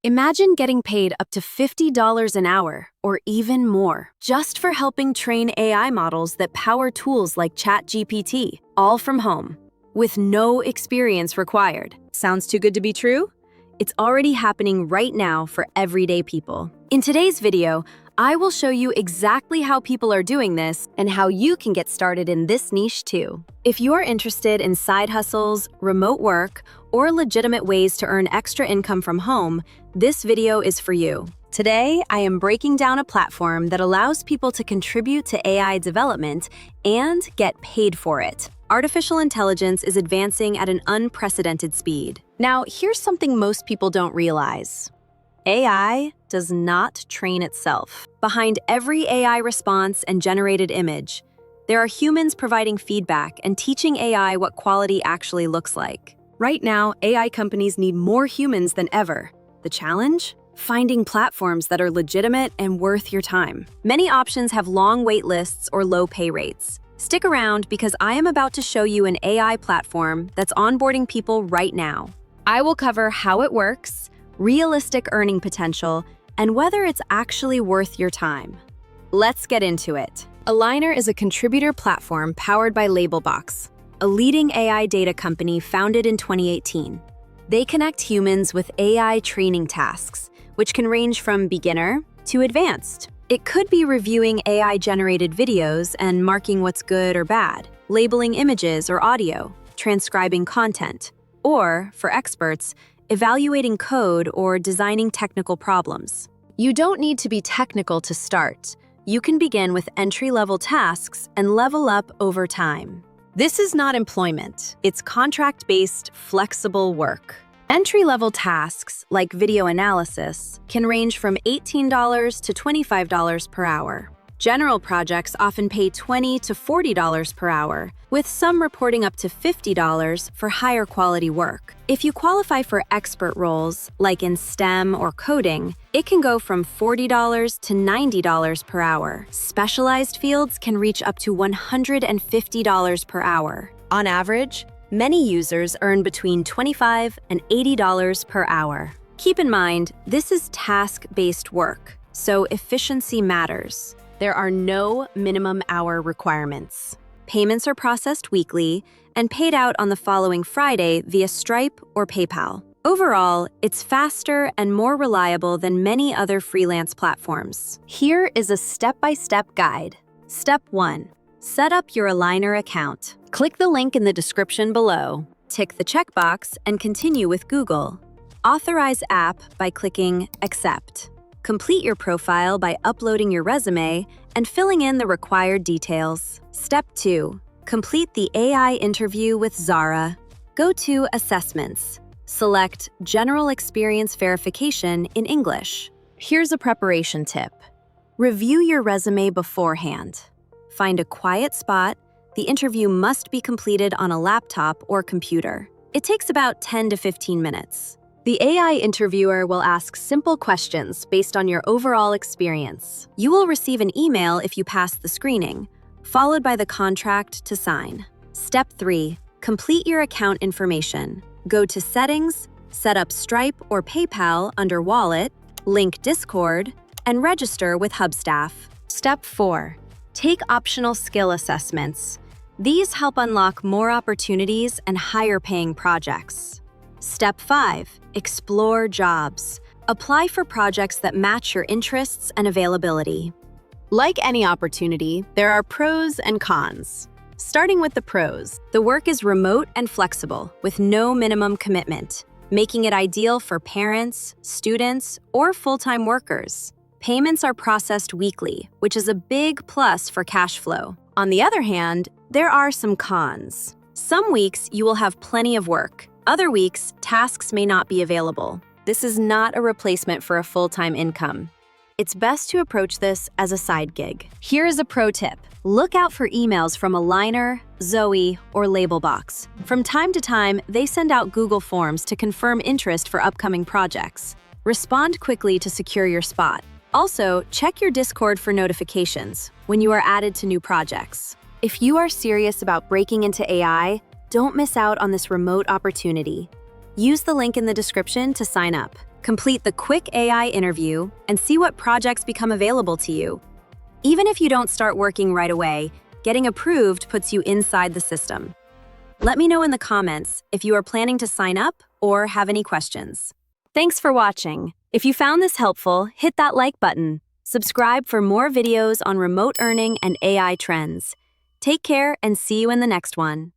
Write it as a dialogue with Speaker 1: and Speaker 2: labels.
Speaker 1: Imagine getting paid up to $50 an hour, or even more, just for helping train AI models that power tools like ChatGPT, all from home, with no experience required. Sounds too good to be true? It's already happening right now for everyday people. In today's video, I will show you exactly how people are doing this and how you can get started in this niche too. If you're interested in side hustles, remote work, or legitimate ways to earn extra income from home, this video is for you. Today, I am breaking down a platform that allows people to contribute to AI development and get paid for it. Artificial intelligence is advancing at an unprecedented speed. Now, here's something most people don't realize. AI does not train itself. Behind every AI response and generated image, there are humans providing feedback and teaching AI what quality actually looks like. Right now, AI companies need more humans than ever. The challenge? Finding platforms that are legitimate and worth your time. Many options have long wait lists or low pay rates. Stick around because I am about to show you an AI platform that's onboarding people right now. I will cover how it works, realistic earning potential, and whether it's actually worth your time. Let's get into it. Aligner is a contributor platform powered by Labelbox, a leading AI data company founded in 2018. They connect humans with AI training tasks, which can range from beginner to advanced. It could be reviewing AI-generated videos and marking what's good or bad, labeling images or audio, transcribing content, or, for experts, evaluating code or designing technical problems. You don't need to be technical to start. You can begin with entry-level tasks and level up over time. This is not employment. It's contract-based, flexible work. Entry-level tasks, like video analysis, can range from $18 to $25 per hour. General projects often pay $20 to $40 per hour, with some reporting up to $50 for higher quality work. If you qualify for expert roles, like in STEM or coding, it can go from $40 to $90 per hour. Specialized fields can reach up to $150 per hour. On average, many users earn between $25 and $80 per hour. Keep in mind, this is task-based work, so efficiency matters. There are no minimum hour requirements. Payments are processed weekly and paid out on the following Friday via Stripe or PayPal. Overall, it's faster and more reliable than many other freelance platforms. Here is a step-by-step guide. Step 1. Set up your Aligner account. Click the link in the description below. Tick the checkbox and continue with Google. Authorize app by clicking Accept. Complete your profile by uploading your resume and filling in the required details. Step 2. Complete the AI interview with Zara. Go to Assessments. Select General Experience Verification in English. Here's a preparation tip. Review your resume beforehand. Find a quiet spot. The interview must be completed on a laptop or computer. It takes about 10 to 15 minutes. The AI interviewer will ask simple questions based on your overall experience. You will receive an email if you pass the screening, followed by the contract to sign. Step 3. Complete your account information. Go to Settings, set up Stripe or PayPal under Wallet, link Discord, and register with Hubstaff. Step 4. Take optional skill assessments. These help unlock more opportunities and higher-paying projects. Step 5. Explore jobs. Apply for projects that match your interests and availability. Like any opportunity, there are pros and cons. Starting with the pros, the work is remote and flexible, with no minimum commitment, making it ideal for parents, students, or full-time workers. Payments are processed weekly, which is a big plus for cash flow. On the other hand, there are some cons. Some weeks you will have plenty of work. Other weeks, tasks may not be available. This is not a replacement for a full-time income. It's best to approach this as a side gig. Here is a pro tip. Look out for emails from Aligner, Zoe, or Labelbox. From time to time, they send out Google Forms to confirm interest for upcoming projects. Respond quickly to secure your spot. Also, check your Discord for notifications when you are added to new projects. If you are serious about breaking into AI, don't miss out on this remote opportunity. Use the link in the description to sign up. Complete the quick AI interview and see what projects become available to you. Even if you don't start working right away, getting approved puts you inside the system. Let me know in the comments if you are planning to sign up or have any questions. Thanks for watching. If you found this helpful, hit that like button. Subscribe for more videos on remote earning and AI trends. Take care and see you in the next one.